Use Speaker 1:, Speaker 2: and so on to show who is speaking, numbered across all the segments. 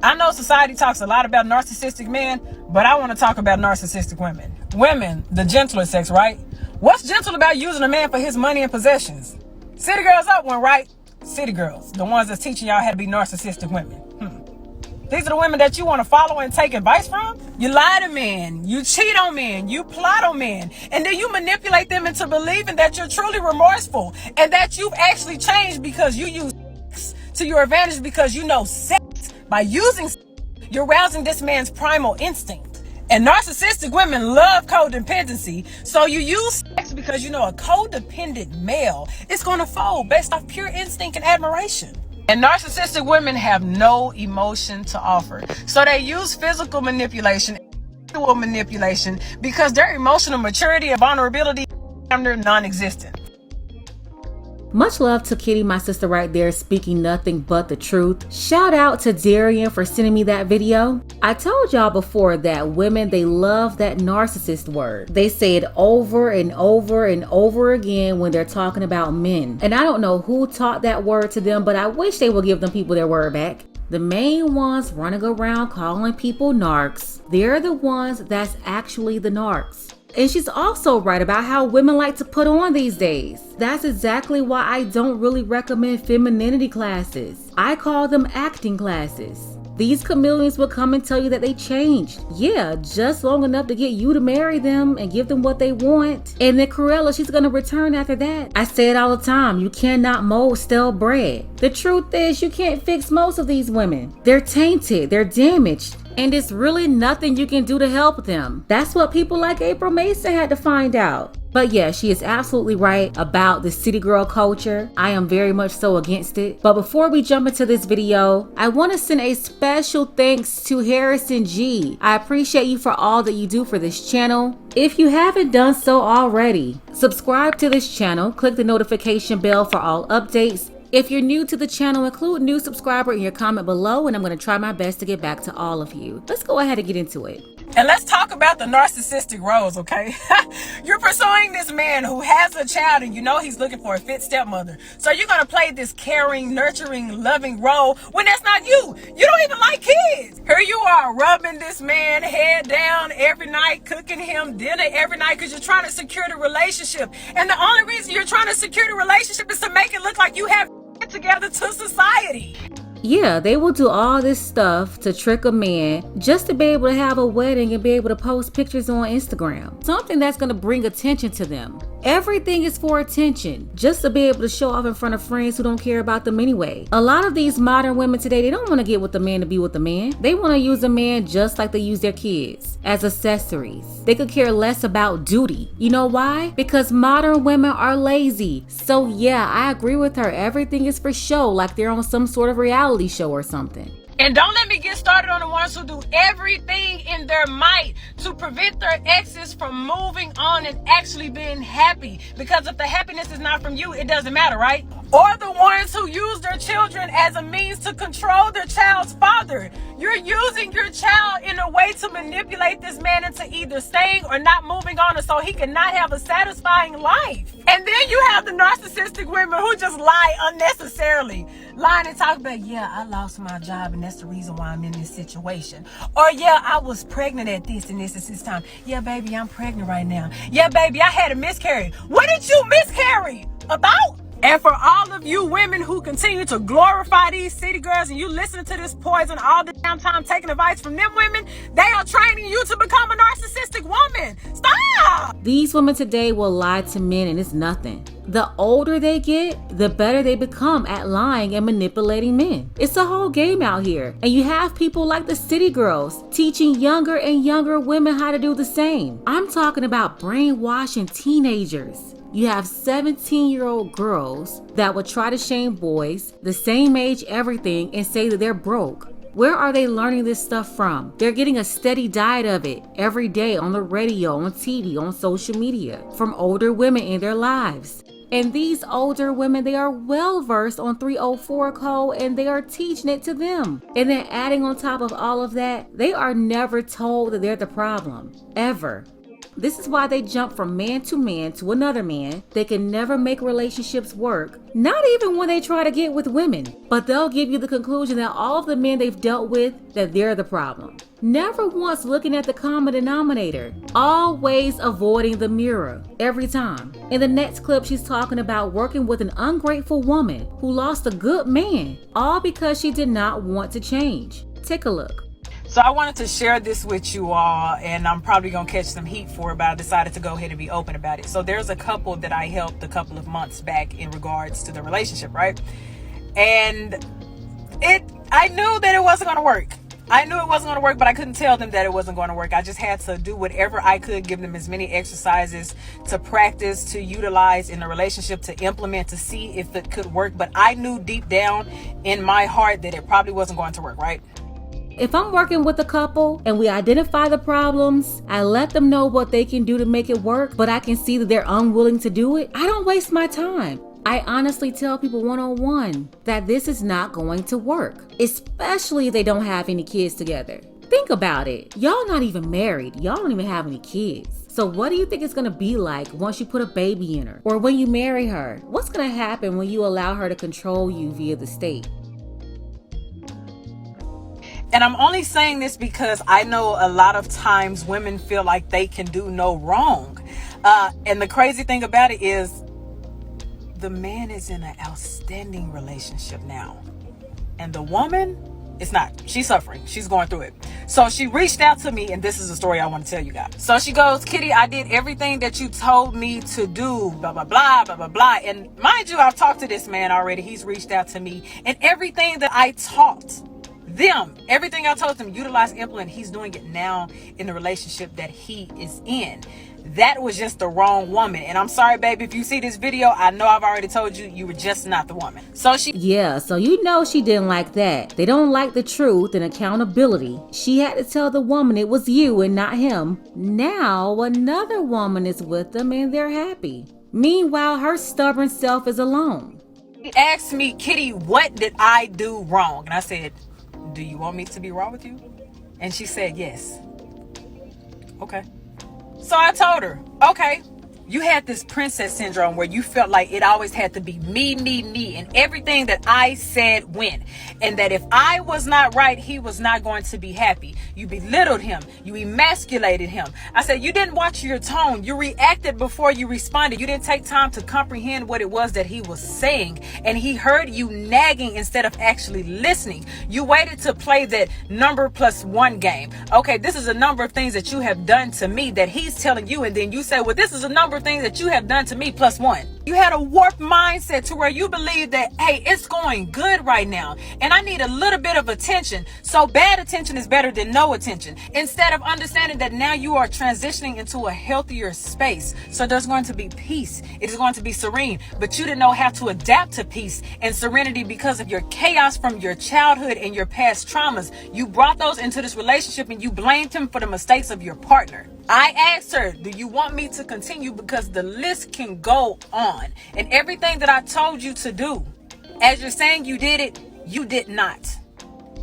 Speaker 1: I know society talks a lot about narcissistic men, but I want to talk about narcissistic women. Women, the gentler sex, right? What's gentle about using a man for his money and possessions? City girls up one, right? City girls, the ones that's teaching y'all how to be narcissistic women. These are the women that you want to follow and take advice from? You lie to men, you cheat on men, you plot on men, and then you manipulate them into believing that you're truly remorseful and that you've actually changed because you use sex to your advantage, because you know sex. By using sex, you're rousing this man's primal instinct. And narcissistic women love codependency, so you use sex because you know a codependent male is going to fold based off pure instinct and admiration. And narcissistic women have no emotion to offer, so they use physical manipulation, sexual manipulation, because their emotional maturity and vulnerability are non-existent.
Speaker 2: Much love to Kitty, my sister right there, speaking nothing but the truth. Shout out to Darian for sending me that video. I told y'all before that women, they love that narcissist word. They say it over and over and over again when they're talking about men. And I don't know who taught that word to them, but I wish they would give them people their word back. The main ones running around calling people narcs, they're the ones that's actually the narcs. And she's also right about how women like to put on these days. That's exactly why I don't really recommend femininity classes. I call them acting classes. These chameleons will come and tell you that they changed. Yeah, just long enough to get you to marry them and give them what they want. And then Cruella, she's gonna return after that. I say it all the time, you cannot mold stale bread. The truth is, you can't fix most of these women. They're tainted, they're damaged. And it's really nothing you can do to help them. That's what people like April Mason had to find out. But yeah, she is absolutely right about the city girl culture. I am very much so against it. But before we jump into this video, I want to send a special thanks to Harrison G. I appreciate you for all that you do for this channel. If you haven't done so already, subscribe to this channel, click the notification bell for all updates. If you're new to the channel, include new subscriber in your comment below, and I'm going to try my best to get back to all of you. Let's go ahead and get into it.
Speaker 1: And let's talk about the narcissistic roles, okay? You're pursuing this man who has a child and you know he's looking for a fit stepmother. So you're going to play this caring, nurturing, loving role when that's not you. You don't even like kids. Here you are rubbing this man head down every night, cooking him dinner every night because you're trying to secure the relationship. And the only reason you're trying to secure the relationship is to make it look like you have together to society.
Speaker 2: Yeah, they will do all this stuff to trick a man just to be able to have a wedding and be able to post pictures on Instagram. Something that's going to bring attention to them. Everything is for attention, just to be able to show off in front of friends who don't care about them anyway. A lot of these modern women today, they don't want to get with the man to be with the man. They want to use a man just like they use their kids, as accessories. They could care less about duty. You know why? Because modern women are lazy. So yeah, I agree with her. Everything is for show, like they're on some sort of reality show or something.
Speaker 1: And don't let me get started on the ones who do everything in their might to prevent their exes from moving on and actually being happy. Because if the happiness is not from you, it doesn't matter, right? Or the ones who use their children as a means to control their child's father. You're using your child in a way to manipulate this man into either staying or not moving on, so he cannot have a satisfying life. And then you have the narcissistic women who just lie unnecessarily. Lying and talk about, yeah, I lost my job and that's the reason why I'm in this situation. Or yeah, I was pregnant at this and this time. Yeah, baby, I'm pregnant right now. Yeah, baby, I had a miscarriage. What did you miscarry about? And for all of you women who continue to glorify these city girls and you listen to this poison all the damn time taking advice from them women, they are training you to become a narcissistic woman. Stop!
Speaker 2: These women today will lie to men and it's nothing. The older they get, the better they become at lying and manipulating men. It's a whole game out here. And you have people like the city girls teaching younger and younger women how to do the same. I'm talking about brainwashing teenagers. You have 17-year-old girls that would try to shame boys, the same age, everything, and say that they're broke. Where are they learning this stuff from? They're getting a steady diet of it every day on the radio, on TV, on social media, from older women in their lives. And these older women, they are well versed on 304 code and they are teaching it to them. And then adding on top of all of that, they are never told that they're the problem, ever. This is why they jump from man to another man. They can never make relationships work, not even when they try to get with women. But they'll give you the conclusion that all of the men they've dealt with, that they're the problem. Never once looking at the common denominator. Always avoiding the mirror, every time. In the next clip, she's talking about working with an ungrateful woman who lost a good man, all because she did not want to change. Take a look.
Speaker 1: So I wanted to share this with you all, and I'm probably going to catch some heat for it, but I decided to go ahead and be open about it. So there's a couple that I helped a couple of months back in regards to the relationship, right? And I knew that it wasn't going to work. I knew it wasn't going to work, but I couldn't tell them that it wasn't going to work. I just had to do whatever I could, give them as many exercises to practice, to utilize in the relationship, to implement, to see if it could work. But I knew deep down in my heart that it probably wasn't going to work, right?
Speaker 2: If I'm working with a couple and we identify the problems, I let them know what they can do to make it work, but I can see that they're unwilling to do it, I don't waste my time. I honestly tell people one-on-one that this is not going to work, especially if they don't have any kids together. Think about it. Y'all not even married. Y'all don't even have any kids. So what do you think it's going to be like once you put a baby in her? Or when you marry her? What's going to happen when you allow her to control you via the state?
Speaker 1: And I'm only saying this because I know a lot of times women feel like they can do no wrong. And the crazy thing about it is the man is in an outstanding relationship now. And the woman is not. She's suffering. She's going through it. So she reached out to me, and this is the story I want to tell you guys. So she goes, Kitty, I did everything that you told me to do, blah, blah, blah, blah, blah, blah. And mind you, I've talked to this man already. He's reached out to me. And everything that I taught them, everything I told them, utilize, implement, he's doing it now in the relationship that he is in. That was just the wrong woman. And I'm sorry, baby, if you see this video, I know I've already told you, you were just not the woman. So she
Speaker 2: she didn't like that. They don't like the truth and accountability. She had to tell the woman it was you and not him. Now another woman is with them and they're happy. Meanwhile, her stubborn self is alone.
Speaker 1: She asked me, Kitty, what did I do wrong? And I said, do you want me to be raw with you? And she said, yes. Okay. So I told her, okay, you had this princess syndrome where you felt like it always had to be me, and everything that I said went. And that if I was not right, he was not going to be happy. You belittled him. You emasculated him. I said, you didn't watch your tone. You reacted before you responded. You didn't take time to comprehend what it was that he was saying. And he heard you nagging instead of actually listening. You waited to play that number plus one game. Okay, this is a number of things that you have done to me that he's telling you. And then you say, well, this is a number of things that you have done to me plus one. You had a warped mindset to where you believe that, hey, it's going good right now and I need a little bit of attention. So bad attention is better than no attention. Instead of understanding that now you are transitioning into a healthier space. So there's going to be peace. It is going to be serene, but you didn't know how to adapt to peace and serenity because of your chaos from your childhood and your past traumas. You brought those into this relationship and you blamed him for the mistakes of your partner. I asked her, do you want me to continue? Because the list can go on. And everything that I told you to do, as you're saying you did it, you did not.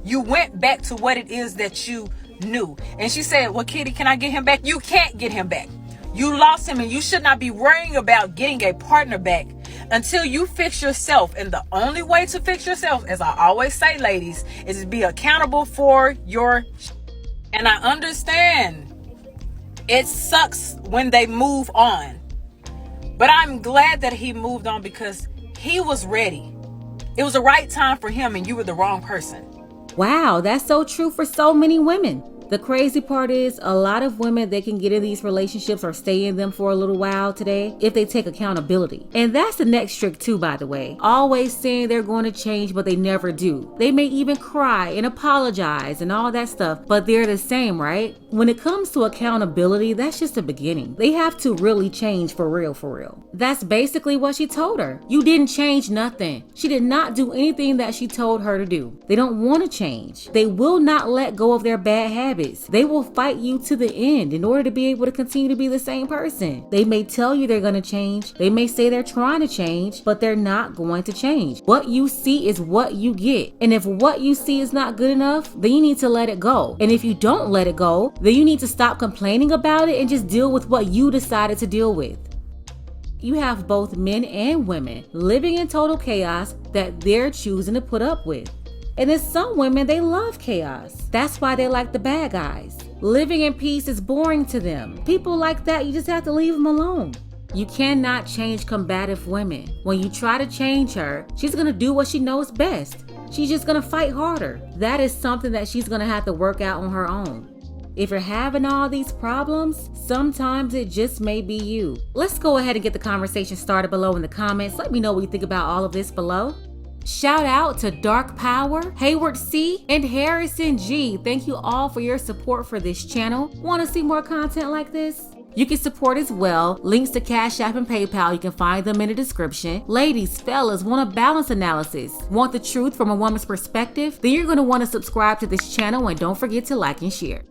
Speaker 1: You went back to what it is that you knew. And she said, well, Kitty, can I get him back? You can't get him back. You lost him and you should not be worrying about getting a partner back until you fix yourself. And the only way to fix yourself, as I always say, ladies, is to be accountable for your And I understand it sucks when they move on. But I'm glad that he moved on because he was ready. It was the right time for him and you were the wrong person.
Speaker 2: Wow, that's so true for so many women. The crazy part is a lot of women, they can get in these relationships or stay in them for a little while today if they take accountability. And that's the next trick too, by the way. Always saying they're going to change, but they never do. They may even cry and apologize and all that stuff, but they're the same, right? When it comes to accountability, that's just the beginning. They have to really change for real, for real. That's basically what she told her. You didn't change nothing. She did not do anything that she told her to do. They don't want to change. They will not let go of their bad habits. habits. They will fight you to the end in order to be able to continue to be the same person. They may tell you they're going to change. They may say they're trying to change, but they're not going to change. What you see is what you get. And if what you see is not good enough, then you need to let it go. And if you don't let it go, then you need to stop complaining about it and just deal with what you decided to deal with. You have both men and women living in total chaos that they're choosing to put up with. And then some women, they love chaos. That's why they like the bad guys. Living in peace is boring to them. People like that, you just have to leave them alone. You cannot change combative women. When you try to change her, she's gonna do what she knows best. She's just gonna fight harder. That is something that she's gonna have to work out on her own. If you're having all these problems, sometimes it just may be you. Let's go ahead and get the conversation started below in the comments. Let me know what you think about all of this below. Shout out to Dark Power, Hayward C, and Harrison G. Thank you all for your support for this channel. Want to see more content like this? You can support as well. Links to Cash App and PayPal, you can find them in the description. Ladies, fellas, want a balance analysis? Want the truth from a woman's perspective? Then you're going to want to subscribe to this channel and don't forget to like and share.